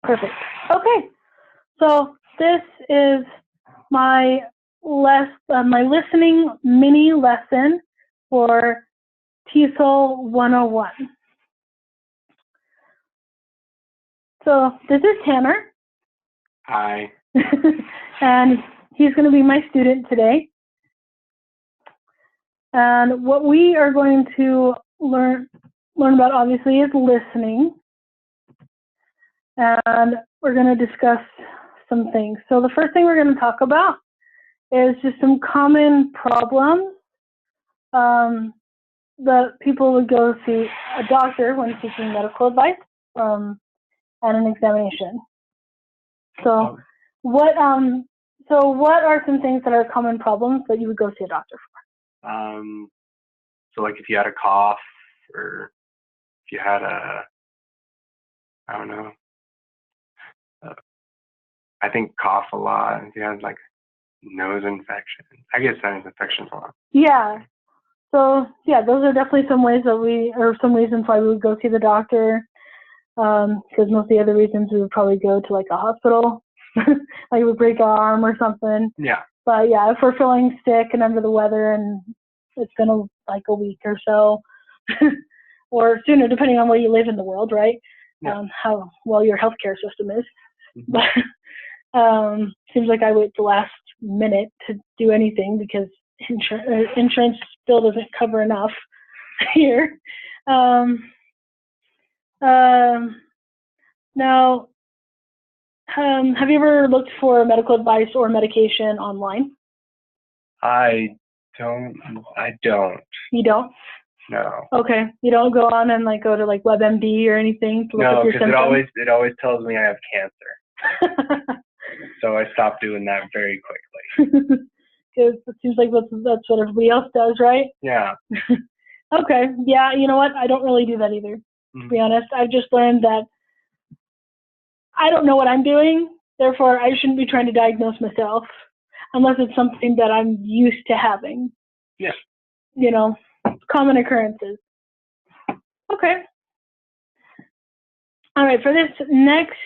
Perfect. Okay. So this is my my listening mini lesson for TESOL 101. So this is Tanner. Hi. And he's going to be my student today. And what we are going to learn about, obviously, is listening. And we're going to discuss some things. So the first thing we're going to talk about is just some common problems that people would go see a doctor when seeking medical advice and an examination. So what are some things that are common problems that you would go see a doctor for? So like if you had a cough, or if you had I think cough a lot. If you had like nose infection, I get sinus infections a lot. Yeah. So yeah, those are definitely some ways that some reasons why we would go see the doctor. Because most of the other reasons we would probably go to like a hospital, like we would break our arm or something. Yeah. But yeah, if we're feeling sick and under the weather and it's been like a week or so, or sooner, depending on where you live in the world, right? Yeah. How well your healthcare system is. Mm-hmm. But seems like I wait the last minute to do anything because insurance still doesn't cover enough here. Now, have you ever looked for medical advice or medication online? I don't. You don't? No. Okay. You don't go on and go to WebMD or anything to look up your symptoms? No, because it always tells me I have cancer. So I stopped doing that very quickly. Because it seems like that's what everybody else does, right? Yeah. Okay. Yeah, you know what? I don't really do that either, to be honest. I've just learned that I don't know what I'm doing, therefore I shouldn't be trying to diagnose myself unless it's something that I'm used to having. Yeah. You know, common occurrences. Okay. All right, for this next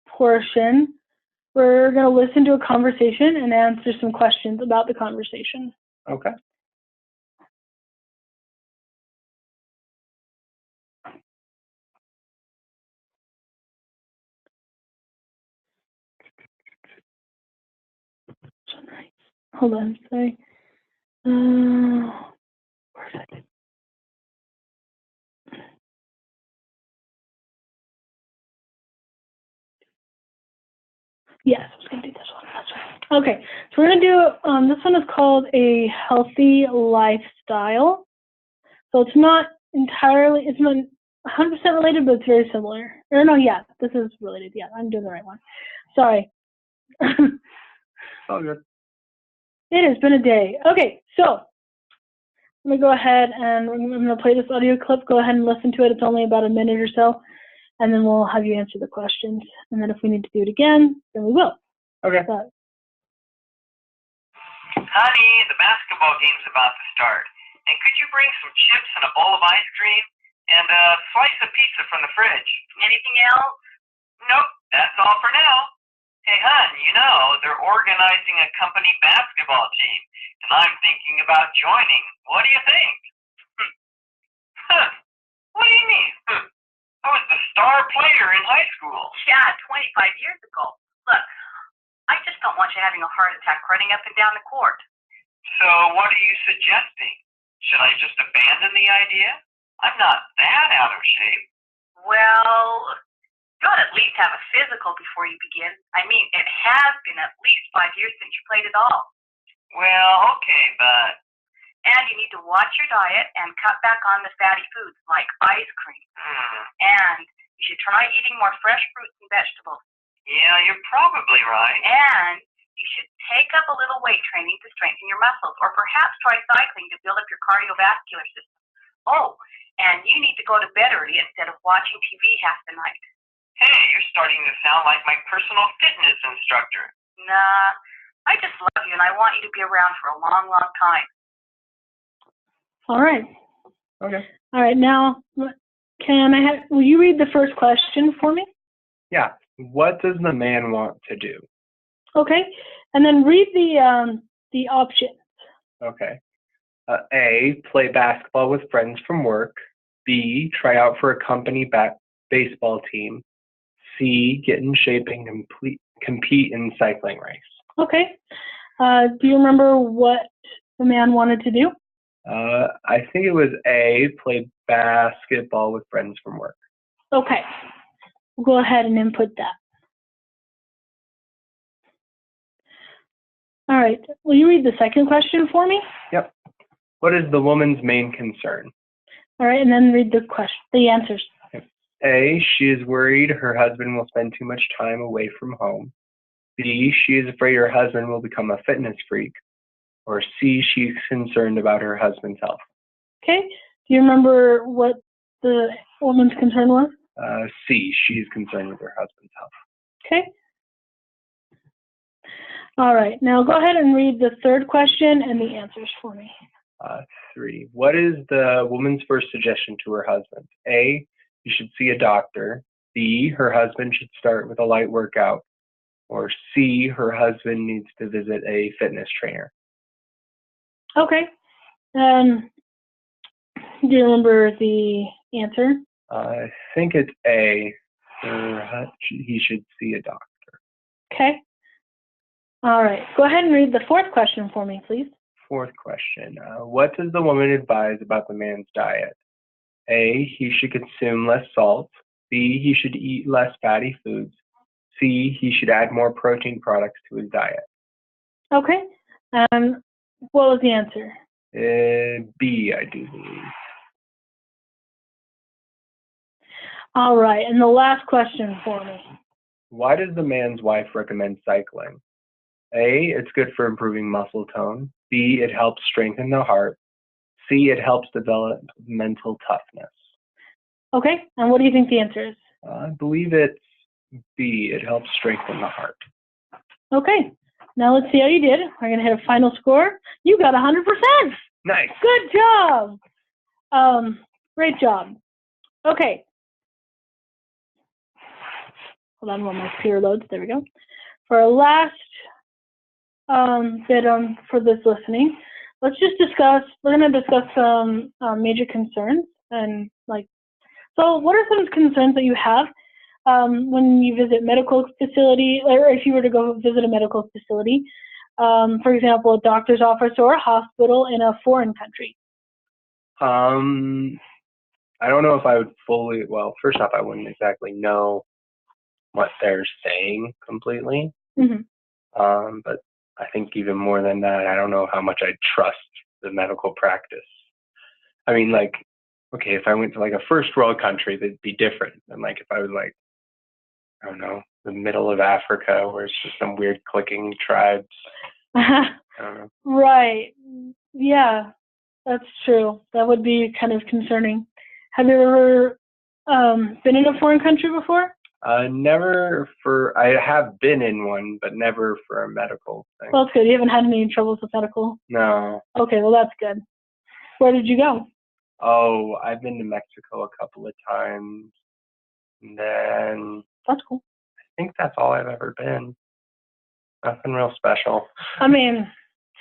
portion, we're going to listen to a conversation and answer some questions about the conversation. Okay. Hold on, sorry. Where's it? Yes, I was going to do this one. That's right. Okay, so we're going to do, this one is called a healthy lifestyle. So it's not 100% related, but it's very similar. Or no, yeah, this is related. Yeah, I'm doing the right one. Sorry. All good. It has been a day. Okay, so I'm going to go ahead and I'm going to play this audio clip. Go ahead and listen to it. It's only about a minute or so. And then we'll have you answer the questions. And then if we need to do it again, then we will. Okay. Honey, the basketball game's about to start. And could you bring some chips and a bowl of ice cream? And a slice of pizza from the fridge. Anything else? Nope, that's all for now. Hey, hon, they're organizing a company basketball team. And I'm thinking about joining. What do you think? Huh. What do you mean? I was the star player in high school. Yeah, 25 years ago. Look, I just don't want you having a heart attack running up and down the court. So what are you suggesting? Should I just abandon the idea? I'm not that out of shape. Well, you ought to at least have a physical before you begin. I mean, it has been at least 5 years since you played at all. Well, okay, but... And you need to watch your diet and cut back on the fatty foods like ice cream. And you should try eating more fresh fruits and vegetables. Yeah, you're probably right. And you should take up a little weight training to strengthen your muscles, or perhaps try cycling to build up your cardiovascular system. Oh, and you need to go to bed early instead of watching TV half the night. Hey, you're starting to sound like my personal fitness instructor. Nah, I just love you and I want you to be around for a long, long time. All right. Okay. All right, now Will you read the first question for me? Yeah. What does the man want to do? Okay. And then read the options. Okay. A, play basketball with friends from work. B, try out for a company baseball team. C, get in shape and compete in cycling race. Okay. Do you remember what the man wanted to do? I think it was A, play basketball with friends from work. Okay. We'll go ahead and input that. All right. Will you read the second question for me? Yep. What is the woman's main concern? All right, and then read the answers. A, she is worried her husband will spend too much time away from home. B, she is afraid her husband will become a fitness freak. Or C, she's concerned about her husband's health. Okay. Do you remember what the woman's concern was? C, she's concerned with her husband's health. Okay. All right. Now go ahead and read the third question and the answers for me. 3. What is the woman's first suggestion to her husband? A, you should see a doctor. B, her husband should start with a light workout. Or C, her husband needs to visit a fitness trainer. Okay. Do you remember the answer? I think it's A, he should see a doctor. Okay. All right. Go ahead and read the fourth question for me, please. Fourth question. What does the woman advise about the man's diet? A, he should consume less salt. B, he should eat less fatty foods. C, he should add more protein products to his diet. Okay. What was the answer? B, I do believe. All right. And the last question for me. Why does the man's wife recommend cycling? A, it's good for improving muscle tone. B, it helps strengthen the heart. C, it helps develop mental toughness. Okay. And what do you think the answer is? I believe it's B, it helps strengthen the heart. Okay. Now let's see how you did. We're going to hit a final score. You got 100%. Nice. Good job. Great job. Okay. Hold on while my computer loads. There we go. For our last bit for this listening, let's just discuss. We're going to discuss some major concerns and So, what are some concerns that you have when you visit medical facility, or if you were to go visit a medical facility? For example, a doctor's office or a hospital in a foreign country. I don't know if I would fully. Well, first off, I wouldn't exactly know what they're saying completely. Mm-hmm. But I think even more than that, I don't know how much I trust the medical practice. I mean, okay, if I went to a first world country, that'd be different than if I was I don't know, the middle of Africa where it's just some weird clicking tribes. I don't know. Right. Yeah, that's true. That would be kind of concerning. Have you ever been in a foreign country before? Never I have been in one, but never for a medical thing. Well, that's good. You haven't had any troubles with medical? No. Okay, well, that's good. Where did you go? Oh, I've been to Mexico a couple of times. And then That's cool. I think that's all I've ever been. Nothing real special. I mean,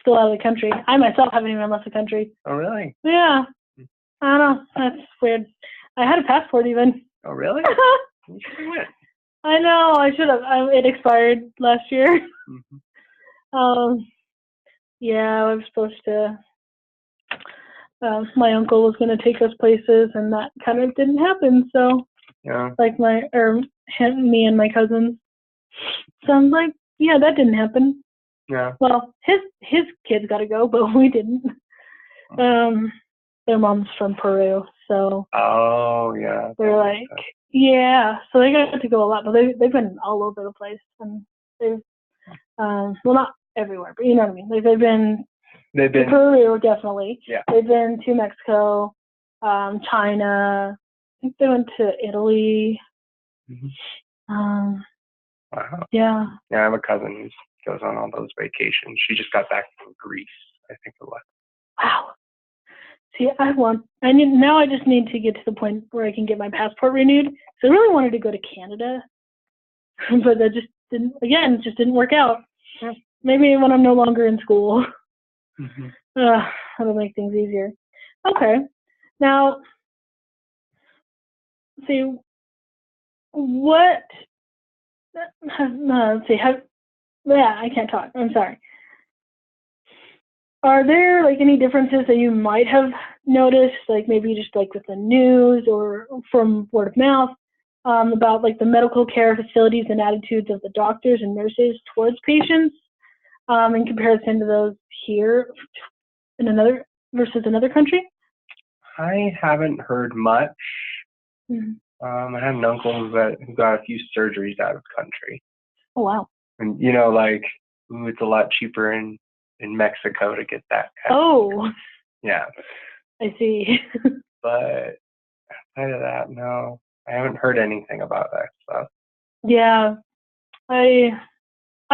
still out of the country. I myself haven't even left the country. Oh, really? Yeah. I don't know. That's weird. I had a passport even. Oh, really? You should have went. I know. I should have. It expired last year. Mm-hmm. Yeah, I was supposed to. My uncle was going to take us places, and that kind of didn't happen. So, yeah, me and my cousins. So I'm like, yeah, that didn't happen. Yeah. Well, his kids got to go, but we didn't. Their mom's from Peru, so. Oh yeah. They're yeah, so they got to go a lot, but they've been all over the place, and they've, well, not everywhere, but you know what I mean. They've been to Peru, definitely. Yeah. They've been to Mexico, China. I think they went to Italy. Mm-hmm. Wow. Yeah. Yeah, I have a cousin who goes on all those vacations. She just got back from Greece, I think it was. Wow. See, now I just need to get to the point where I can get my passport renewed. So I really wanted to go to Canada, but that just didn't work out. Maybe when I'm no longer in school. Mm-hmm. That'll make things easier. Okay. Now, see, what, let's see, I can't talk. I'm sorry. Are there like any differences that you might have noticed, like maybe just like with the news or from word of mouth, about like the medical care facilities and attitudes of the doctors and nurses towards patients, in comparison to those here in another country? I haven't heard much. Mm-hmm. I had an uncle who got a few surgeries out of country. Oh, wow. And, it's a lot cheaper in Mexico to get that. Yeah. I see. But outside of that, no, I haven't heard anything about that stuff. Yeah. I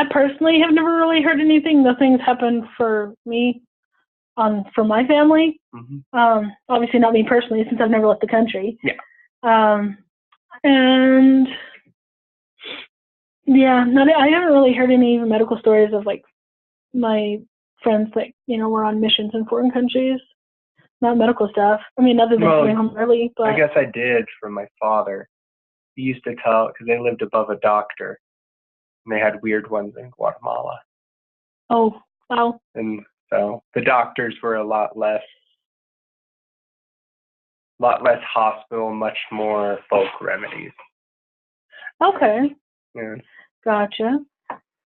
personally have never really heard anything. Nothing's happened for me, for my family. Mm-hmm. Obviously not me personally, since I've never left the country. Yeah. And yeah, I haven't really heard any medical stories of like my friends that were on missions in foreign countries. Not medical stuff. I mean, other than coming home early. But I guess I did from my father. He used to tell, because they lived above a doctor, and they had weird ones in Guatemala. Oh, wow. And so the doctors were a lot less hospital, much more folk remedies. Okay. Yeah. Gotcha.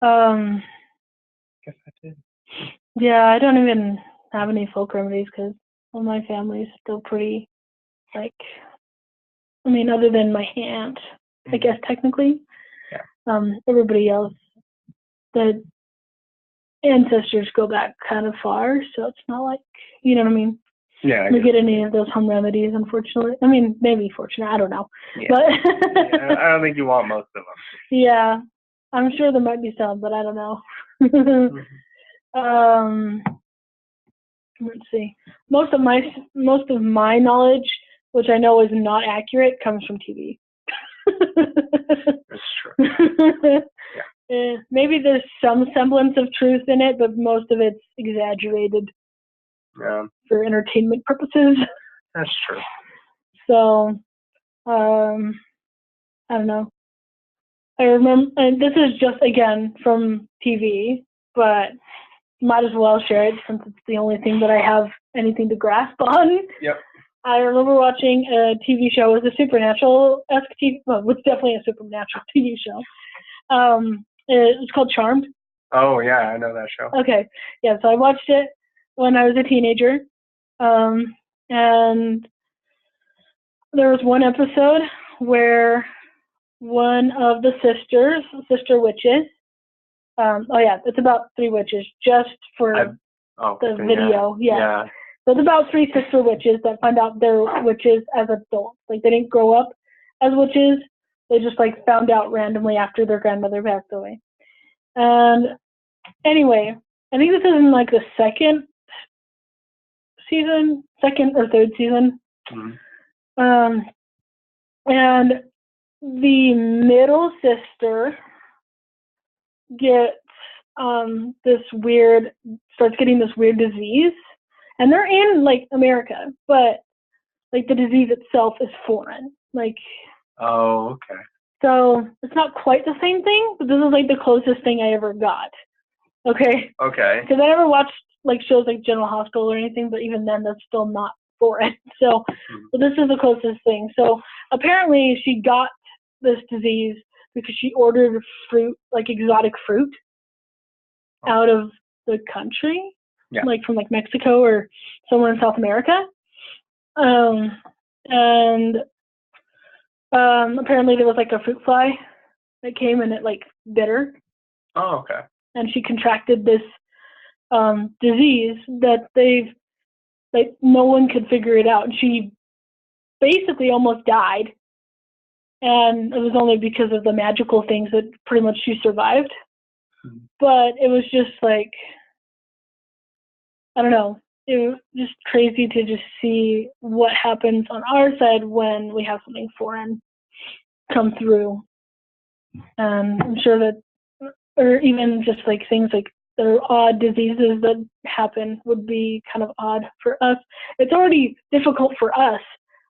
Guess I did. Yeah, I don't even have any folk remedies because my family's still pretty, other than my aunt, Mm-hmm. I guess technically. Yeah. Everybody else, the ancestors go back kind of far, so it's not like, you know what I mean? Yeah. We get any of those home remedies, unfortunately. I mean, maybe fortunate, I don't know. Yeah. But I don't think you want most of them. Yeah, I'm sure there might be some, but I don't know. Mm-hmm. Let's see. Most of my knowledge, which I know is not accurate, comes from TV. That's true. Yeah. Maybe there's some semblance of truth in it, but most of it's exaggerated for entertainment purposes. That's true. So, I don't know. I remember, and this is just again from TV, but might as well share it since it's the only thing that I have anything to grasp on. Yep. I remember watching a TV show. It was a supernatural-esque TV. Well, it was definitely a supernatural TV show. It was called Charmed. Oh yeah, I know that show. Okay, yeah. So I watched it when I was a teenager, and there was one episode where one of the sister witches. It's about 3 witches, just for the video. Yeah. So it's about 3 sister witches that find out they're witches as adults. Like, they didn't grow up as witches. They just, found out randomly after their grandmother passed away. And anyway, I think this is in, the second or third season. Mm-hmm. And the middle sister starts getting this weird disease, and they're in America, but the disease itself is foreign. Oh, okay. So it's not quite the same thing, but this is the closest thing I ever got. Okay. Okay. Because I never watched shows like General Hospital or anything, but even then that's still not foreign. So, but this is the closest thing. So apparently she got this disease because she ordered fruit, exotic fruit, out of the country, from Mexico or somewhere in South America. And apparently there was a fruit fly that came and it bit her. Oh, okay. And she contracted this disease that no one could figure it out. And she basically almost died. And it was only because of the magical things that pretty much she survived. But it was just I don't know. just crazy to just see what happens on our side when we have something foreign come through. I'm sure that, or even just like things like the odd diseases that happen would be kind of odd for us. It's already difficult for us.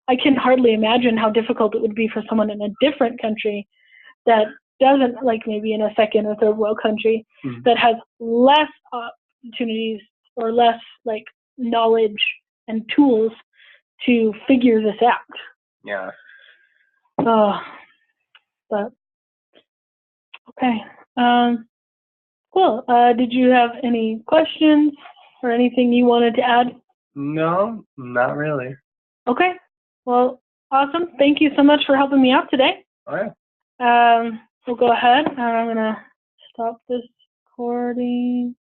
I can hardly imagine how difficult it would be for someone in a different country that doesn't, like maybe in a second or third world country, that has less opportunities or less like knowledge and tools to figure this out. Yeah. But okay. Cool. Did you have any questions or anything you wanted to add? No, not really. Okay. Well, awesome. Thank you so much for helping me out today. Oh, yeah. We'll go ahead and I'm going to stop this recording.